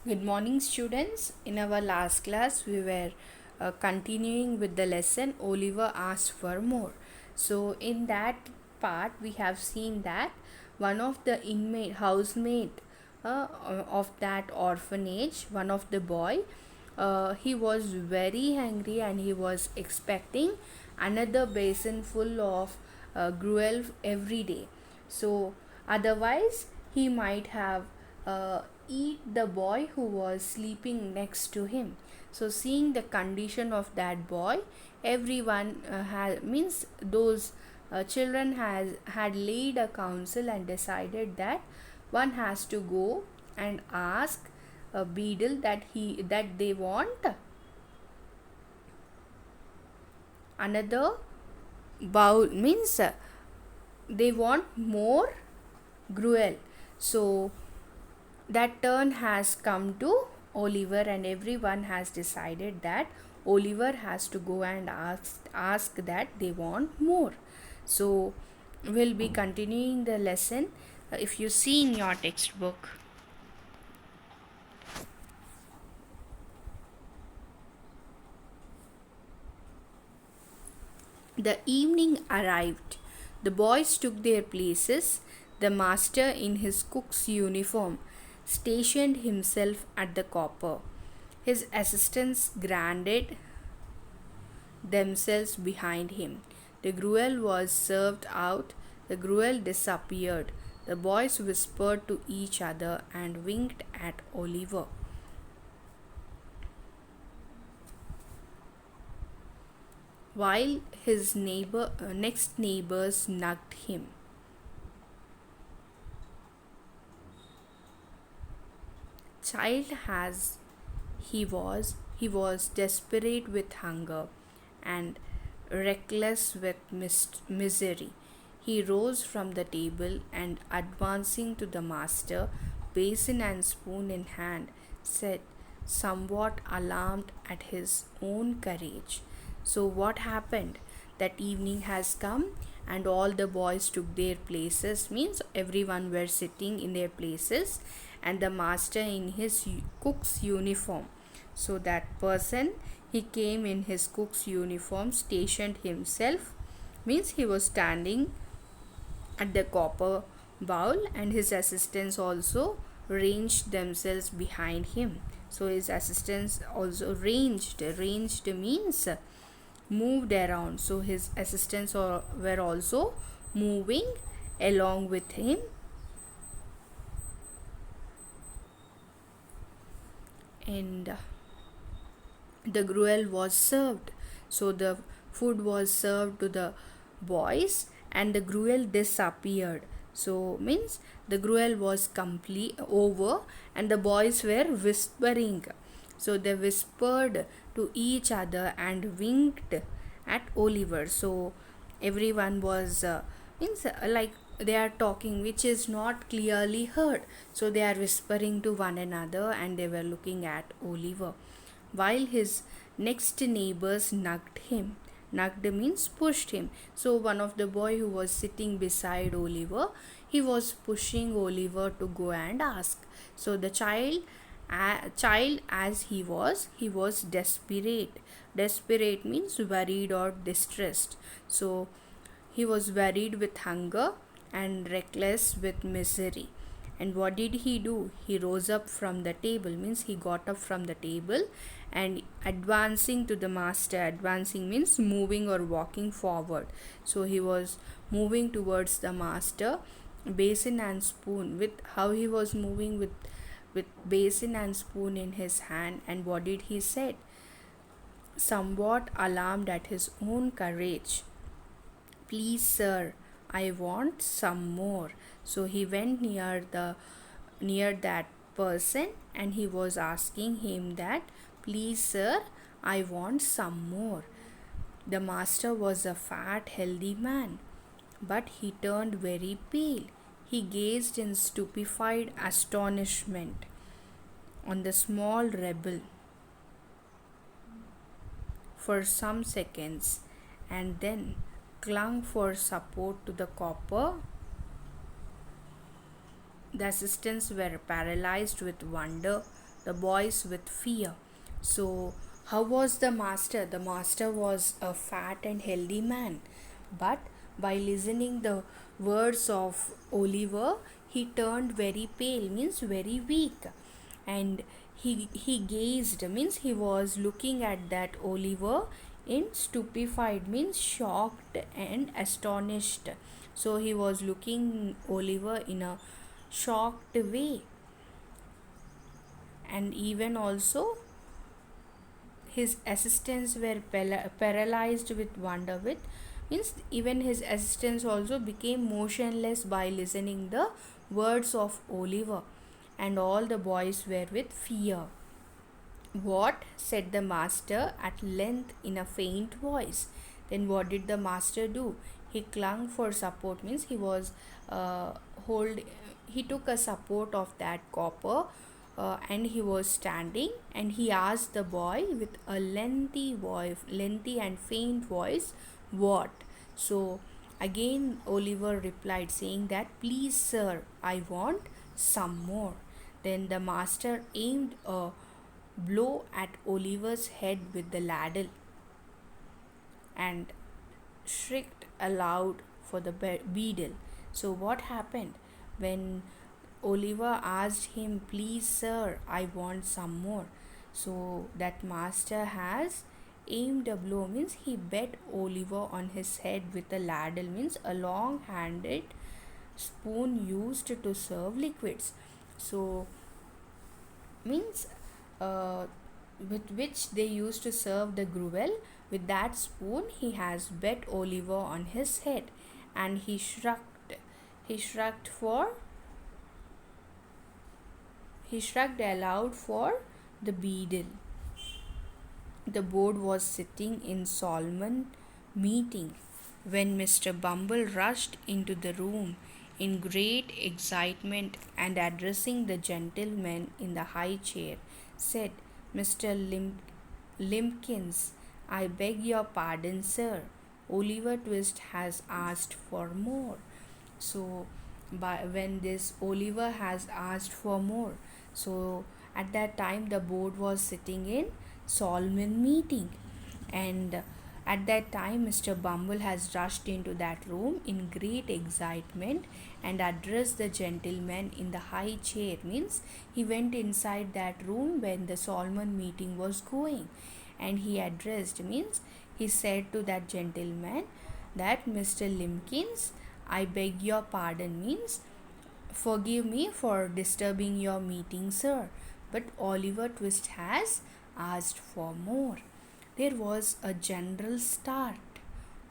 Good morning, students. In our last class, we were continuing with the lesson Oliver asked for more. So, in that part, we have seen that one of the housemate of that orphanage, one of the boy, he was very hungry and he was expecting another basin full of gruel every day. So, otherwise, he might have eat the boy who was sleeping next to him. So seeing the condition of that boy, everyone means those children has had laid a council and decided that one has to go and ask a beadle that they want another bowl, means they want more gruel. So that turn has come to Oliver, and everyone has decided that Oliver has to go and ask that they want more. So we'll be continuing the lesson. If you see in your textbook, the evening arrived. The boys took their places. The master, in his cook's uniform, stationed himself at the copper. His assistants granted themselves behind him. The gruel was served out. The gruel disappeared. The boys whispered to each other and winked at Oliver, while his next neighbors nudged him. Child as he was desperate with hunger and reckless with misery. He rose from the table and, advancing to the master, basin and spoon in hand, said, somewhat alarmed at his own courage, so what happened? That evening has come and all the boys took their places, means everyone were sitting in their places, and the master in his cook's uniform. So that person, he came in his cook's uniform, stationed himself, means he was standing at the copper bowl, and his assistants also ranged themselves behind him. So his assistants also ranged means moved around. So his assistants were also moving along with him, and the gruel was served. So the food was served to the boys and the gruel disappeared. So means the gruel was complete over and the boys were whispering. So they whispered to each other and winked at Oliver. So everyone was means like they are talking which is not clearly heard. So they are whispering to one another and they were looking at Oliver, while his next neighbors nudged him. Nudged means pushed him. So one of the boy who was sitting beside Oliver, he was pushing Oliver to go and ask. So the child as he was desperate. Desperate means worried or distressed. So he was worried with hunger and reckless with misery. And what did he do? He rose up from the table, means he got up from the table and advancing to the master. Advancing means moving or walking forward. So he was moving towards the master, basin and spoon, with how he was moving with basin and spoon in his hand. And what did he said? Somewhat alarmed at his own courage, please sir, I want some more. So he went near that person and he was asking him that, please sir, I want some more. The master was a fat healthy man, but he turned very pale. He gazed in stupefied astonishment on the small rebel for some seconds and then clung for support to the copper. The assistants were paralyzed with wonder, the boys with fear. So, how was the master? The master was a fat and healthy man, but by listening the words of Oliver, he turned very pale, means very weak, and he gazed, means he was looking at that Oliver in stupefied, means shocked and astonished. So he was looking Oliver in a shocked way, and even also his assistants were paralyzed with wonder, with means even his assistants also became motionless by listening the words of Oliver, and all the boys were with fear. "What?" said the master at length in a faint voice. Then what did the master do? He clung for support, means he was hold he took a support of that copper, and he was standing, and he asked the boy with a lengthy and faint voice, "What?" So again Oliver replied, saying that, "Please sir, I want some more." Then the master aimed a blow at Oliver's head with the ladle and shrieked aloud for the beadle. So what happened when Oliver asked him, "Please sir, I want some more"? So that master has aimed a blow, means he bet Oliver on his head with a ladle, means a long handed spoon used to serve liquids. So means uh, with which they used to serve the gruel. With that spoon he has bet Oliver on his head, and he shrugged for he shrugged aloud for the beadle. The board was sitting in solemn meeting when Mr. Bumble rushed into the room in great excitement, and addressing the gentleman in the high chair, said, "Mr. Limpkins, I beg your pardon, sir. Oliver Twist has asked for more." So when this Oliver has asked for more, so at that time the board was sitting in solemn meeting, and at that time Mr. Bumble has rushed into that room in great excitement and addressed the gentleman in the high chair, means he went inside that room when the solemn meeting was going, and he addressed, means he said to that gentleman that, "Mr. Limpkins, I beg your pardon," means "Forgive me for disturbing your meeting, sir, but Oliver Twist has asked for more." There was a general start.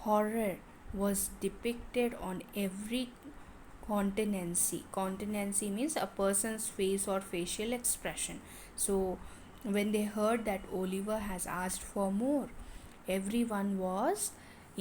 Horror was depicted on every countenance. Countenance means a person's face or facial expression. So when they heard that Oliver has asked for more, everyone was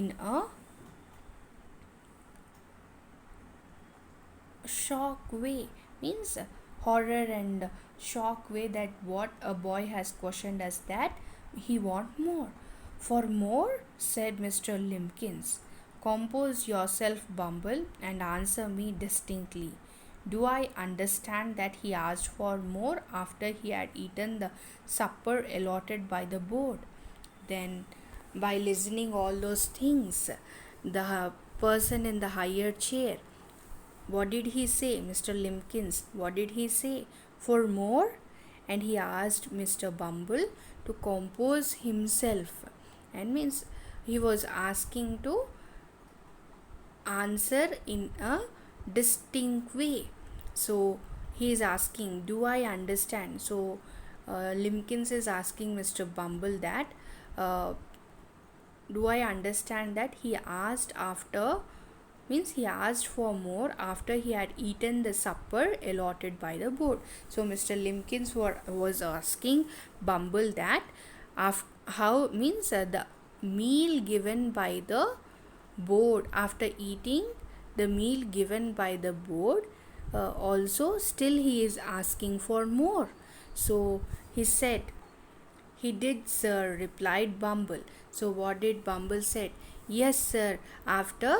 in a shock way, means horror and shock way, that what a boy has questioned us, that he want more. "For more," said Mr. Limpkins. "Compose yourself, Bumble, and answer me distinctly. Do I understand that he asked for more after he had eaten the supper allotted by the board?" Then by listening all those things, the person in the higher chair, what did he say? Mr. Limpkins, what did he say? "For more?" And he asked Mr. Bumble to compose himself, and means he was asking to answer in a distinct way. So he is asking, "Do I understand?" So Limpkins is asking Mr. Bumble that, uh, "Do I understand that he asked after," means he asked for more after he had eaten the supper allotted by the board. So Mr. Limpkins was asking Bumble that, how means the meal given by the board, after eating the meal given by the board, also still he is asking for more. So he said, "He did, sir," replied Bumble. So what did Bumble said? "Yes, sir. After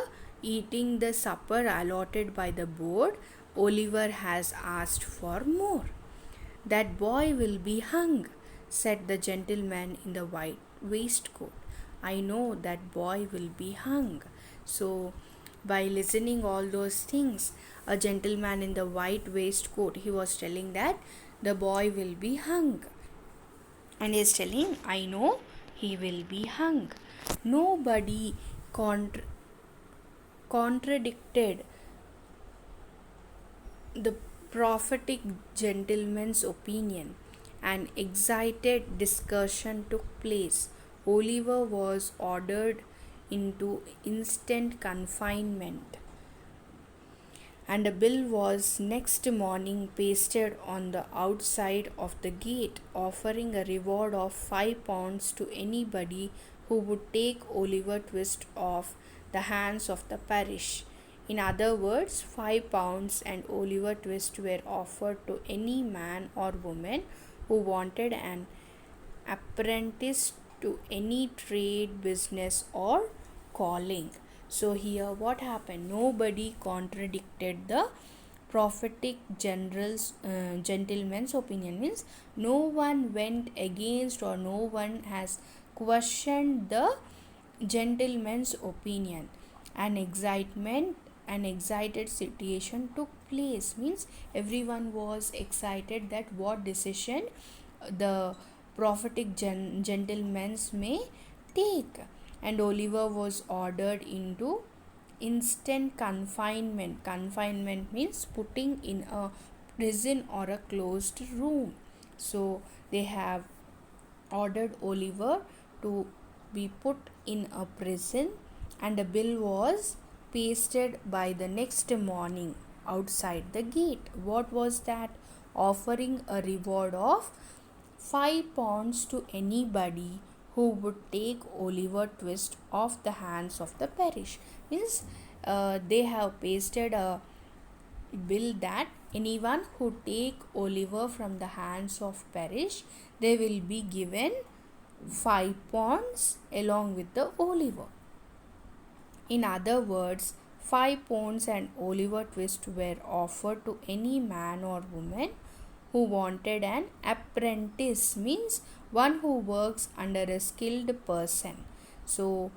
eating the supper allotted by the board, Oliver has asked for more." "That boy will be hung," said the gentleman in the white waistcoat. "I know that boy will be hung." So, by listening all those things, a gentleman in the white waistcoat, he was telling that the boy will be hung. And he is telling, "I know he will be hung." Nobody contradicted the prophetic gentleman's opinion. An excited discussion took place. Oliver was ordered into instant confinement, and a bill was next morning pasted on the outside of the gate, offering a reward of £5 to anybody who would take Oliver Twist off the hands of the parish. In other words, £5 and Oliver Twist were offered to any man or woman who wanted an apprentice to any trade, business, or calling. So here what happened? Nobody contradicted the prophetic gentleman's opinion. Means no one went against, or no one has questioned the gentleman's opinion. An excited situation took place. Means everyone was excited that what decision the prophetic gentlemen may take. And Oliver was ordered into instant confinement. Confinement means putting in a prison or a closed room. So they have ordered Oliver to be put in a prison, and a bill was pasted by the next morning outside the gate. What was that? Offering a reward of £5 to anybody who would take Oliver Twist off the hands of the parish. Means they have pasted a bill that anyone who take Oliver from the hands of parish, they will be given £5 along with the Oliver. In other words, £5 and Oliver Twist were offered to any man or woman who wanted an apprentice. Means one who works under a skilled person. So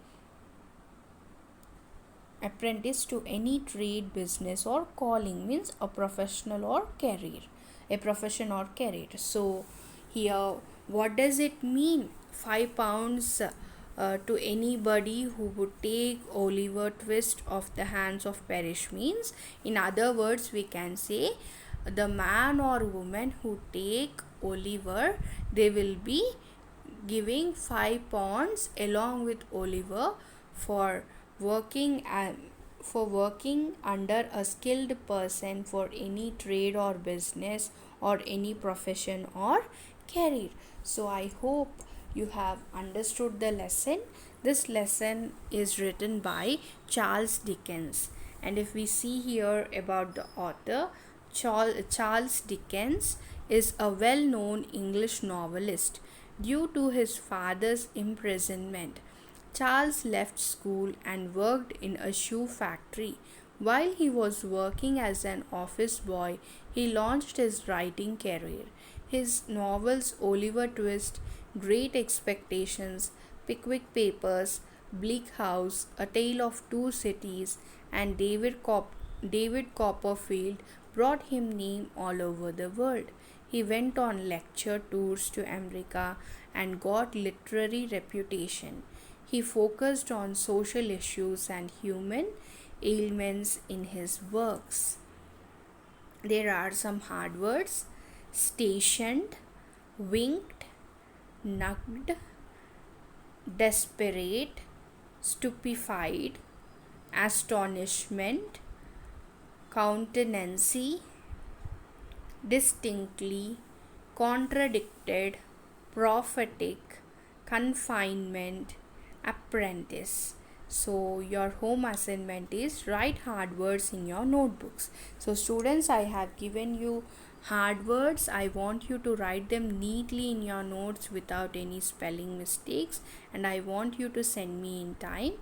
apprentice to any trade, business, or calling means a professional or career, a profession or career. So here what does it mean? £5 to anybody who would take Oliver Twist off the hands of parish. Means in other words, we can say the man or woman who take Oliver, they will be giving £5 along with Oliver for working under a skilled person for any trade or business or any profession or career. So I hope you have understood the lesson. This lesson is written by Charles Dickens, and if we see here about the author, Charles Dickens is a well-known English novelist. Due to his father's imprisonment, Charles left school and worked in a shoe factory. While he was working as an office boy, he launched his writing career. His novels Oliver Twist, Great Expectations, Pickwick Papers, Bleak House, A Tale of Two Cities, and David Copperfield brought him name all over the world. He went on lecture tours to America and got literary reputation. He focused on social issues and human ailments in his works. There are some hard words: stationed, winked, nugged, desperate, stupefied, astonishment, countenancy, distinctly, contradicted, prophetic, confinement, apprentice. So your home assignment is write hard words in your notebooks. So students, I have given you hard words. I want you to write them neatly in your notes without any spelling mistakes, and I want you to send me in time.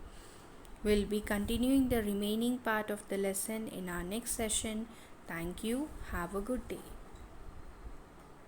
We'll be continuing the remaining part of the lesson in our next session. Thank you. Have a good day.